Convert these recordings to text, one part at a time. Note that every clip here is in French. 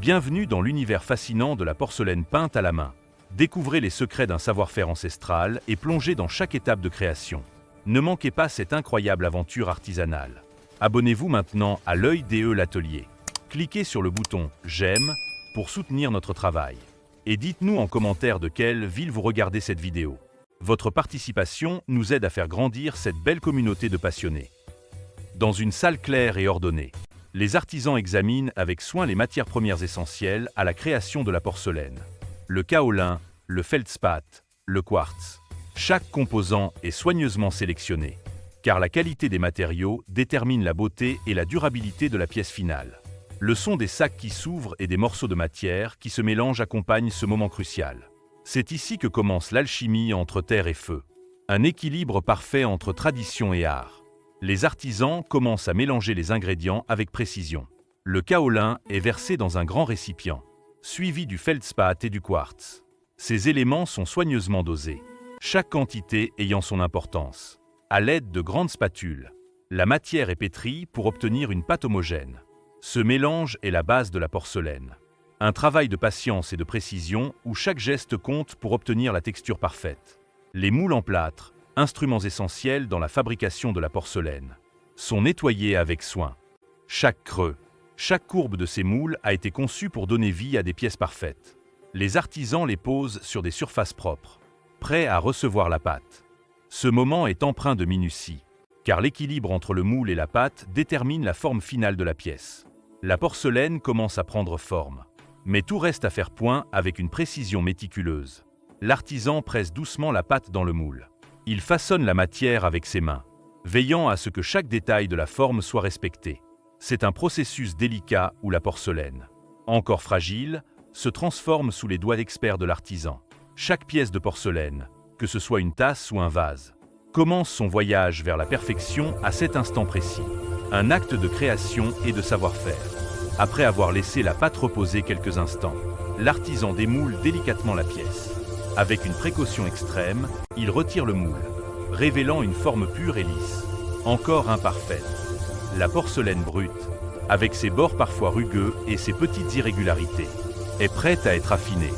Bienvenue dans l'univers fascinant de la porcelaine peinte à la main. Découvrez les secrets d'un savoir-faire ancestral et plongez dans chaque étape de création. Ne manquez pas cette incroyable aventure artisanale. Abonnez-vous maintenant à l'Œil des l'atelier. Cliquez sur le bouton « J'aime » pour soutenir notre travail. Et dites-nous en commentaire de quelle ville vous regardez cette vidéo. Votre participation nous aide à faire grandir cette belle communauté de passionnés. Dans une salle claire et ordonnée, les artisans examinent avec soin les matières premières essentielles à la création de la porcelaine. Le kaolin, le feldspath, le quartz. Chaque composant est soigneusement sélectionné, car la qualité des matériaux détermine la beauté et la durabilité de la pièce finale. Le son des sacs qui s'ouvrent et des morceaux de matière qui se mélangent accompagne ce moment crucial. C'est ici que commence l'alchimie entre terre et feu. Un équilibre parfait entre tradition et art. Les artisans commencent à mélanger les ingrédients avec précision. Le kaolin est versé dans un grand récipient, suivi du feldspath et du quartz. Ces éléments sont soigneusement dosés, chaque quantité ayant son importance. À l'aide de grandes spatules, la matière est pétrie pour obtenir une pâte homogène. Ce mélange est la base de la porcelaine. Un travail de patience et de précision où chaque geste compte pour obtenir la texture parfaite. Les moules en plâtre, instruments essentiels dans la fabrication de la porcelaine, sont nettoyés avec soin. Chaque creux, chaque courbe de ces moules a été conçue pour donner vie à des pièces parfaites. Les artisans les posent sur des surfaces propres, prêts à recevoir la pâte. Ce moment est empreint de minutie, car l'équilibre entre le moule et la pâte détermine la forme finale de la pièce. La porcelaine commence à prendre forme, mais tout reste à faire point avec une précision méticuleuse. L'artisan presse doucement la pâte dans le moule. Il façonne la matière avec ses mains, veillant à ce que chaque détail de la forme soit respecté. C'est un processus délicat où la porcelaine, encore fragile, se transforme sous les doigts experts de l'artisan. Chaque pièce de porcelaine, que ce soit une tasse ou un vase, commence son voyage vers la perfection à cet instant précis. Un acte de création et de savoir-faire. Après avoir laissé la pâte reposer quelques instants, l'artisan démoule délicatement la pièce. Avec une précaution extrême, il retire le moule, révélant une forme pure et lisse, encore imparfaite. La porcelaine brute, avec ses bords parfois rugueux et ses petites irrégularités, est prête à être affinée.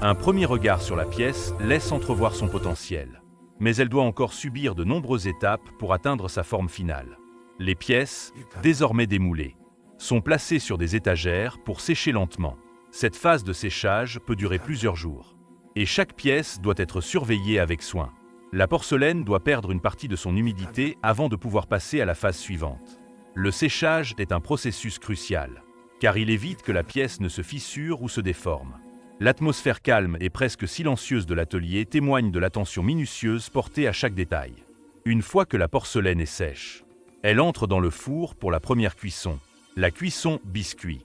Un premier regard sur la pièce laisse entrevoir son potentiel, mais elle doit encore subir de nombreuses étapes pour atteindre sa forme finale. Les pièces, désormais démoulées, sont placées sur des étagères pour sécher lentement. Cette phase de séchage peut durer plusieurs jours. Et chaque pièce doit être surveillée avec soin. La porcelaine doit perdre une partie de son humidité avant de pouvoir passer à la phase suivante. Le séchage est un processus crucial, car il évite que la pièce ne se fissure ou se déforme. L'atmosphère calme et presque silencieuse de l'atelier témoigne de l'attention minutieuse portée à chaque détail. Une fois que la porcelaine est sèche, elle entre dans le four pour la première cuisson, la cuisson biscuit.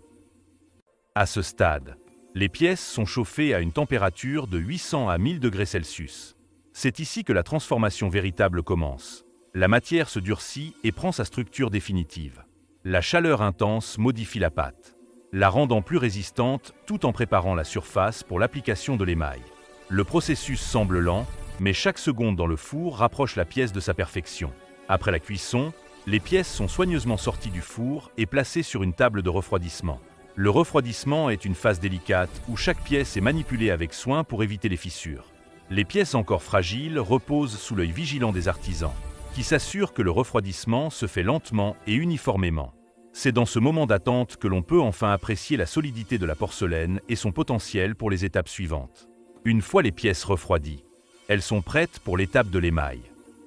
À ce stade, les pièces sont chauffées à une température de 800 à 1000 degrés Celsius. C'est ici que la transformation véritable commence. La matière se durcit et prend sa structure définitive. La chaleur intense modifie la pâte, la rendant plus résistante tout en préparant la surface pour l'application de l'émail. Le processus semble lent, mais chaque seconde dans le four rapproche la pièce de sa perfection. Après la cuisson, les pièces sont soigneusement sorties du four et placées sur une table de refroidissement. Le refroidissement est une phase délicate où chaque pièce est manipulée avec soin pour éviter les fissures. Les pièces encore fragiles reposent sous l'œil vigilant des artisans, qui s'assurent que le refroidissement se fait lentement et uniformément. C'est dans ce moment d'attente que l'on peut enfin apprécier la solidité de la porcelaine et son potentiel pour les étapes suivantes. Une fois les pièces refroidies, elles sont prêtes pour l'étape de l'émail.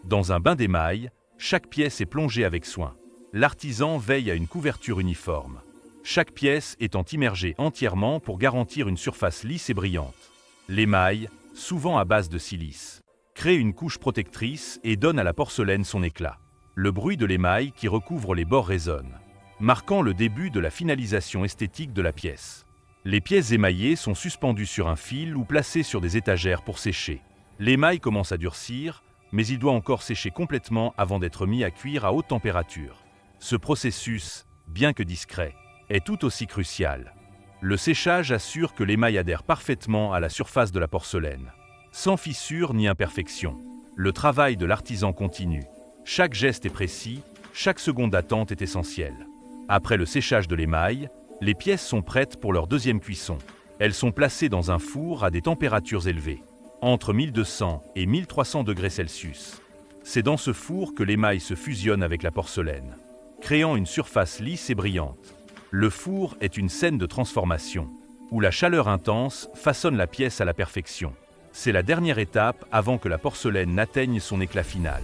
Dans un bain d'émail, chaque pièce est plongée avec soin. L'artisan veille à une couverture uniforme. Chaque pièce étant immergée entièrement pour garantir une surface lisse et brillante. L'émail, souvent à base de silice, crée une couche protectrice et donne à la porcelaine son éclat. Le bruit de l'émail qui recouvre les bords résonne, marquant le début de la finalisation esthétique de la pièce. Les pièces émaillées sont suspendues sur un fil ou placées sur des étagères pour sécher. L'émail commence à durcir, mais il doit encore sécher complètement avant d'être mis à cuire à haute température. Ce processus, bien que discret, est tout aussi crucial. Le séchage assure que l'émail adhère parfaitement à la surface de la porcelaine, sans fissure ni imperfection. Le travail de l'artisan continue. Chaque geste est précis, chaque seconde d'attente est essentielle. Après le séchage de l'émail, Les pièces sont prêtes pour leur deuxième cuisson. Elles sont placées dans un four à des températures élevées, entre 1200 et 1300 degrés Celsius. C'est dans ce four que l'émail se fusionne avec la porcelaine, créant une surface lisse et brillante. Le four est une scène de transformation, où la chaleur intense façonne la pièce à la perfection. C'est la dernière étape avant que la porcelaine n'atteigne son éclat final.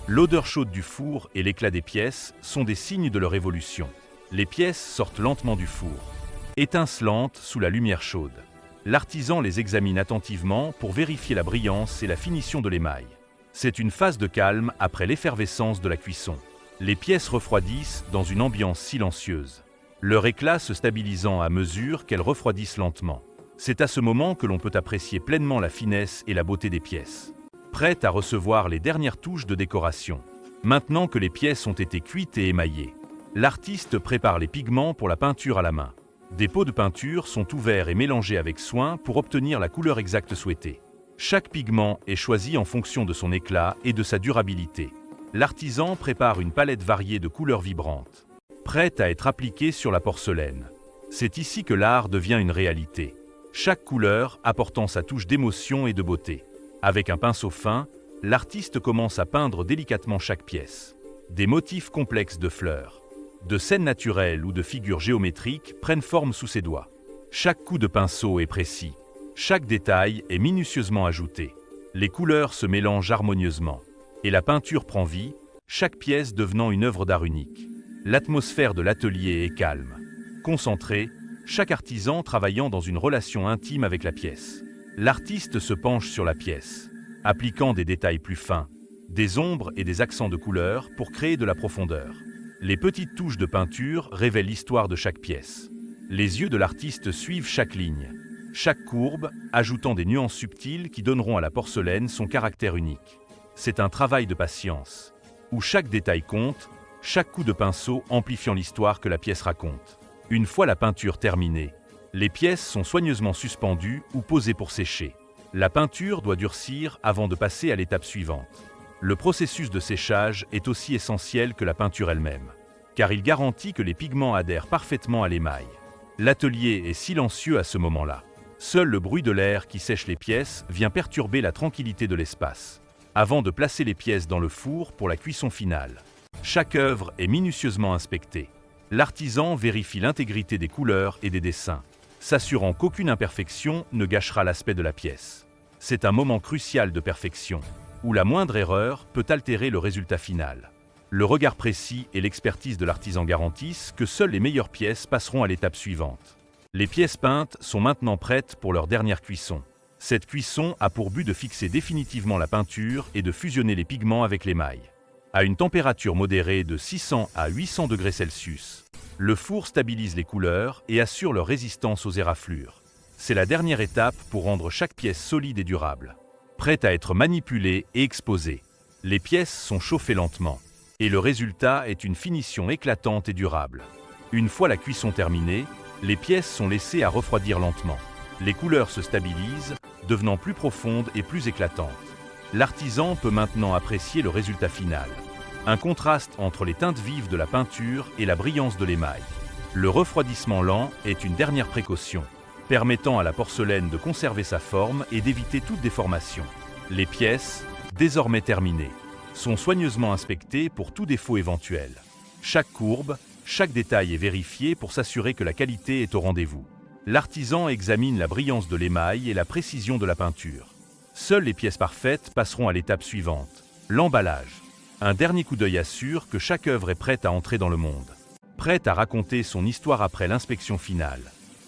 L'odeur chaude du four et l'éclat des pièces sont des signes de leur évolution. Les pièces sortent lentement du four, étincelantes sous la lumière chaude. L'artisan les examine attentivement pour vérifier la brillance et la finition de l'émail. C'est une phase de calme après l'effervescence de la cuisson. Les pièces refroidissent dans une ambiance silencieuse, leur éclat se stabilisant à mesure qu'elles refroidissent lentement. C'est à ce moment que l'on peut apprécier pleinement la finesse et la beauté des pièces, prêtes à recevoir les dernières touches de décoration. Maintenant que les pièces ont été cuites et émaillées, l'artiste prépare les pigments pour la peinture à la main. Des pots de peinture sont ouverts et mélangés avec soin pour obtenir la couleur exacte souhaitée. Chaque pigment est choisi en fonction de son éclat et de sa durabilité. L'artisan prépare une palette variée de couleurs vibrantes, prête à être appliquée sur la porcelaine. C'est ici que l'art devient une réalité, chaque couleur apportant sa touche d'émotion et de beauté. Avec un pinceau fin, l'artiste commence à peindre délicatement chaque pièce. Des motifs complexes de fleurs, de scènes naturelles ou de figures géométriques prennent forme sous ses doigts. Chaque coup de pinceau est précis, chaque détail est minutieusement ajouté. Les couleurs se mélangent harmonieusement, et la peinture prend vie, chaque pièce devenant une œuvre d'art unique. L'atmosphère de l'atelier est calme, concentrée, chaque artisan travaillant dans une relation intime avec la pièce. L'artiste se penche sur la pièce, appliquant des détails plus fins, des ombres et des accents de couleur pour créer de la profondeur. Les petites touches de peinture révèlent l'histoire de chaque pièce. Les yeux de l'artiste suivent chaque ligne, chaque courbe, ajoutant des nuances subtiles qui donneront à la porcelaine son caractère unique. C'est un travail de patience, où chaque détail compte, chaque coup de pinceau amplifiant l'histoire que la pièce raconte. Une fois la peinture terminée, les pièces sont soigneusement suspendues ou posées pour sécher. La peinture doit durcir avant de passer à l'étape suivante. Le processus de séchage est aussi essentiel que la peinture elle-même, car il garantit que les pigments adhèrent parfaitement à l'émail. L'atelier est silencieux à ce moment-là. Seul le bruit de l'air qui sèche les pièces vient perturber la tranquillité de l'espace. Avant de placer les pièces dans le four pour la cuisson finale, chaque œuvre est minutieusement inspectée. L'artisan vérifie l'intégrité des couleurs et des dessins, s'assurant qu'aucune imperfection ne gâchera l'aspect de la pièce. C'est un moment crucial de perfection, où la moindre erreur peut altérer le résultat final. Le regard précis et l'expertise de l'artisan garantissent que seules les meilleures pièces passeront à l'étape suivante. Les pièces peintes sont maintenant prêtes pour leur dernière cuisson. Cette cuisson a pour but de fixer définitivement la peinture et de fusionner les pigments avec l'émail. À une température modérée de 600 à 800 degrés Celsius, le four stabilise les couleurs et assure leur résistance aux éraflures. C'est la dernière étape pour rendre chaque pièce solide et durable, prête à être manipulée et exposée. Les pièces sont chauffées lentement, et le résultat est une finition éclatante et durable. Une fois la cuisson terminée, les pièces sont laissées à refroidir lentement. Les couleurs se stabilisent, devenant plus profondes et plus éclatantes. L'artisan peut maintenant apprécier le résultat final. Un contraste entre les teintes vives de la peinture et la brillance de l'émail. Le refroidissement lent est une dernière précaution, permettant à la porcelaine de conserver sa forme et d'éviter toute déformation. Les pièces, désormais terminées, sont soigneusement inspectées pour tout défaut éventuel. Chaque courbe, chaque détail est vérifié pour s'assurer que la qualité est au rendez-vous. L'artisan examine la brillance de l'émail et la précision de la peinture. Seules les pièces parfaites passeront à l'étape suivante, l'emballage. Un dernier coup d'œil assure que chaque œuvre est prête à entrer dans le monde, prête à raconter son histoire après l'inspection finale.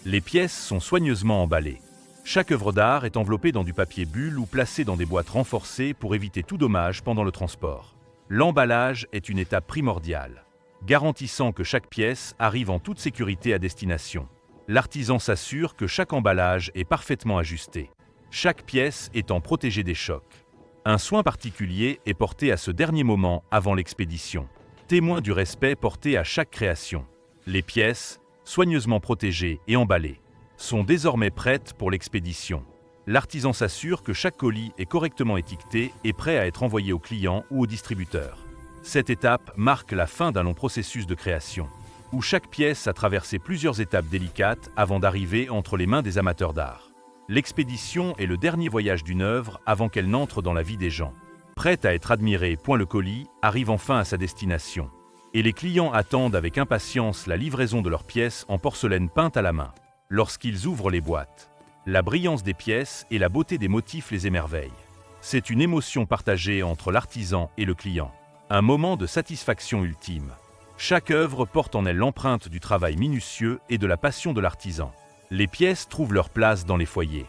Les pièces sont soigneusement emballées. Chaque œuvre d'art est enveloppée dans du papier bulle ou placée dans des boîtes renforcées pour éviter tout dommage pendant le transport. L'emballage est une étape primordiale, garantissant que chaque pièce arrive en toute sécurité à destination. L'artisan s'assure que chaque emballage est parfaitement ajusté, chaque pièce étant protégée des chocs. Un soin particulier est porté à ce dernier moment avant l'expédition, témoin du respect porté à chaque création. Les pièces, soigneusement protégées et emballées, sont désormais prêtes pour l'expédition. L'artisan s'assure que chaque colis est correctement étiqueté et prêt à être envoyé au client ou au distributeur. Cette étape marque la fin d'un long processus de création, où chaque pièce a traversé plusieurs étapes délicates avant d'arriver entre les mains des amateurs d'art. L'expédition est le dernier voyage d'une œuvre avant qu'elle n'entre dans la vie des gens. Prête à être admirée, le colis arrive enfin à sa destination. Et les clients attendent avec impatience la livraison de leurs pièces en porcelaine peinte à la main. Lorsqu'ils ouvrent les boîtes, la brillance des pièces et la beauté des motifs les émerveillent. C'est une émotion partagée entre l'artisan et le client. Un moment de satisfaction ultime. Chaque œuvre porte en elle l'empreinte du travail minutieux et de la passion de l'artisan. Les pièces trouvent leur place dans les foyers,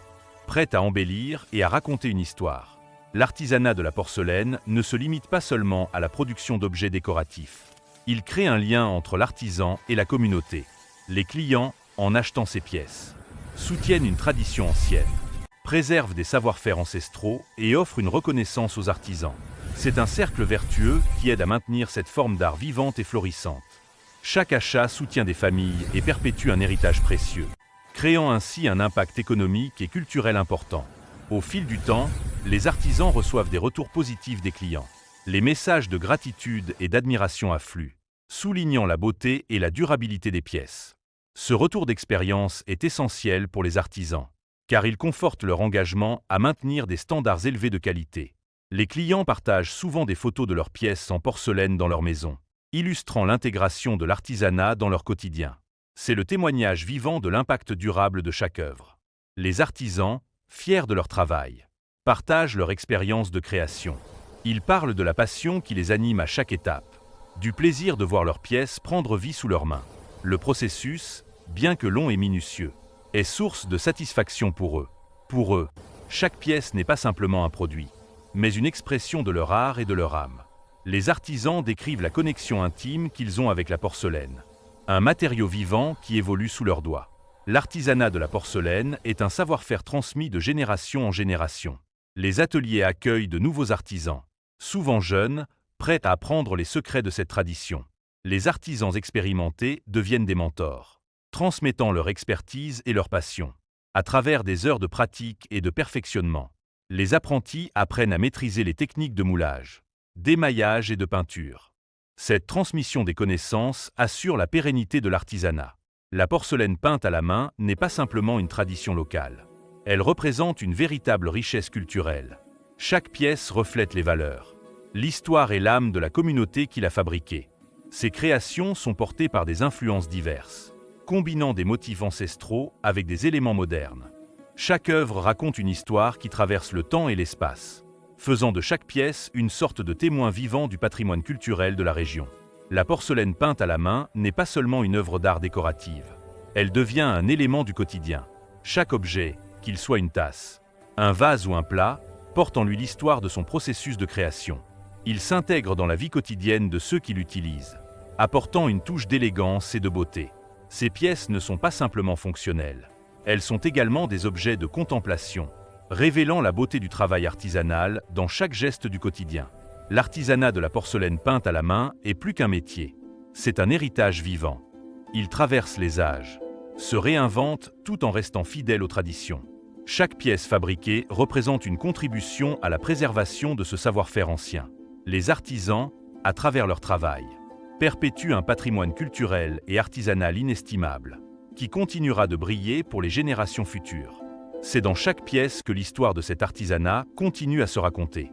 prêtes à embellir et à raconter une histoire. L'artisanat de la porcelaine ne se limite pas seulement à la production d'objets décoratifs. Il crée un lien entre l'artisan et la communauté. Les clients, en achetant ces pièces, soutiennent une tradition ancienne, préservent des savoir-faire ancestraux et offrent une reconnaissance aux artisans. C'est un cercle vertueux qui aide à maintenir cette forme d'art vivante et florissante. Chaque achat soutient des familles et perpétue un héritage précieux, créant ainsi un impact économique et culturel important. Au fil du temps, les artisans reçoivent des retours positifs des clients. Les messages de gratitude et d'admiration affluent, soulignant la beauté et la durabilité des pièces. Ce retour d'expérience est essentiel pour les artisans, car il conforte leur engagement à maintenir des standards élevés de qualité. Les clients partagent souvent des photos de leurs pièces en porcelaine dans leur maison, illustrant l'intégration de l'artisanat dans leur quotidien. C'est le témoignage vivant de l'impact durable de chaque œuvre. Les artisans, fiers de leur travail, partagent leur expérience de création. Ils parlent de la passion qui les anime à chaque étape, du plaisir de voir leurs pièces prendre vie sous leurs mains. Le processus, bien que long et minutieux, est source de satisfaction pour eux. Pour eux, chaque pièce n'est pas simplement un produit, mais une expression de leur art et de leur âme. Les artisans décrivent la connexion intime qu'ils ont avec la porcelaine, un matériau vivant qui évolue sous leurs doigts. L'artisanat de la porcelaine est un savoir-faire transmis de génération en génération. Les ateliers accueillent de nouveaux artisans, souvent jeunes, prêts à apprendre les secrets de cette tradition. Les artisans expérimentés deviennent des mentors, transmettant leur expertise et leur passion. À travers des heures de pratique et de perfectionnement, les apprentis apprennent à maîtriser les techniques de moulage, d'émaillage et de peinture. Cette transmission des connaissances assure la pérennité de l'artisanat. La porcelaine peinte à la main n'est pas simplement une tradition locale. Elle représente une véritable richesse culturelle. Chaque pièce reflète les valeurs, l'histoire et l'âme de la communauté qui l'a fabriquée. Ces créations sont portées par des influences diverses, combinant des motifs ancestraux avec des éléments modernes. Chaque œuvre raconte une histoire qui traverse le temps et l'espace, faisant de chaque pièce une sorte de témoin vivant du patrimoine culturel de la région. La porcelaine peinte à la main n'est pas seulement une œuvre d'art décorative. Elle devient un élément du quotidien. Chaque objet, qu'il soit une tasse, un vase ou un plat, porte en lui l'histoire de son processus de création. Il s'intègre dans la vie quotidienne de ceux qui l'utilisent, apportant une touche d'élégance et de beauté. Ces pièces ne sont pas simplement fonctionnelles. Elles sont également des objets de contemplation, révélant la beauté du travail artisanal dans chaque geste du quotidien. L'artisanat de la porcelaine peinte à la main est plus qu'un métier. C'est un héritage vivant. Il traverse les âges, se réinvente tout en restant fidèle aux traditions. Chaque pièce fabriquée représente une contribution à la préservation de ce savoir-faire ancien. Les artisans, à travers leur travail, perpétuent un patrimoine culturel et artisanal inestimable, qui continuera de briller pour les générations futures. C'est dans chaque pièce que l'histoire de cet artisanat continue à se raconter.